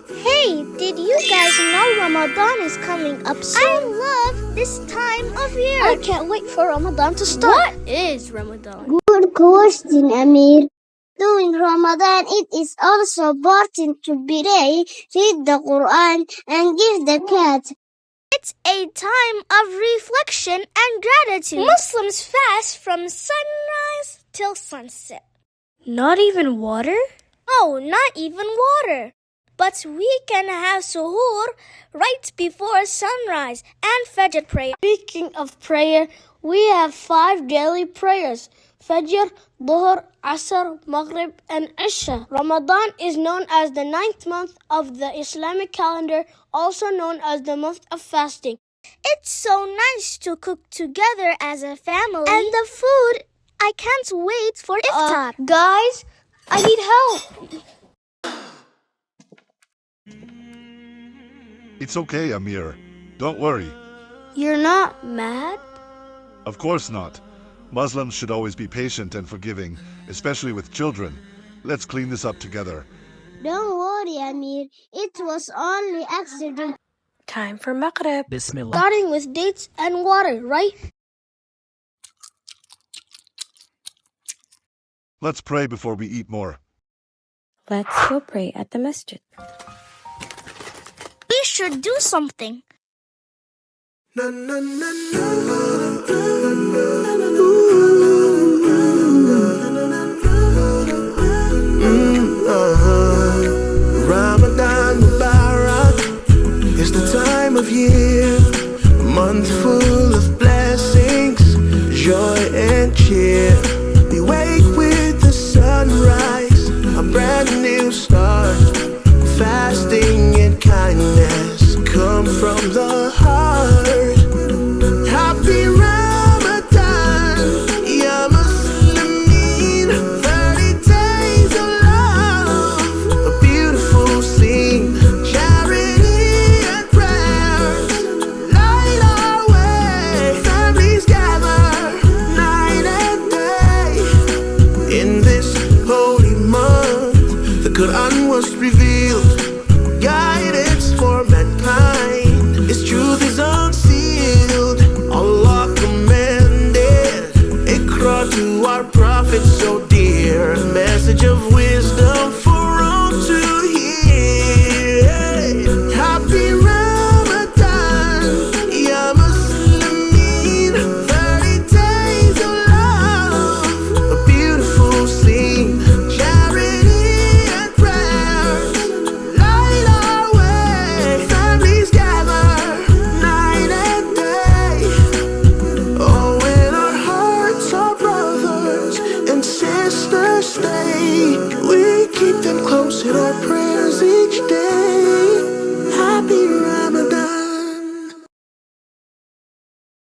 Hey, did you guys know Ramadan is coming up soon? I love this time of year. I can't wait for Ramadan to start. What is Ramadan? Good question, Amir. During Ramadan, it is also important to pray, read the Quran, and give the cat. It's a time of reflection and gratitude. Muslims fast from sunrise till sunset. Not even water? No, not even water. But we can have suhoor right before sunrise and Fajr prayer. Speaking of prayer, we have 5 daily prayers: Fajr, Dhuhr, Asr, Maghrib, and Isha. Ramadan is known as the 9th month of the Islamic calendar, also known as the month of fasting. It's so nice to cook together as a family. And the food, I can't wait for iftar. Guys, I need help. It's okay, Amir. Don't worry. You're not mad? Of course not. Muslims should always be patient and forgiving, especially with children. Let's clean this up together. Don't worry, Amir. It was only accident. Time for Maghrib. Bismillah. Starting with dates and water, right? Let's pray before we eat more. Let's go pray at the masjid. We should do something. Ramadan Mubarak is the time of year, a month full of blessings, joy and cheer. We wake with the sunrise, a brand new start. Fasting and kindness come from the heart. Happy Ramadan, ya Muslimin. 30 days of love, a beautiful scene. Charity and prayers light our way. Families gather night and day. In this holy month, the Quran was revealed, guidance for mankind. Its truth is unsealed. Allah commanded Iqra to our prophet so dear, a message of wisdom for all to hear. Happy Ramadan, ya Muslimin. 30 days of love, a beautiful scene. Charity and prayers light our way. Families gather night and day. Oh, in our hearts our brothers and sisters stay. We keep them close in our prayers each day.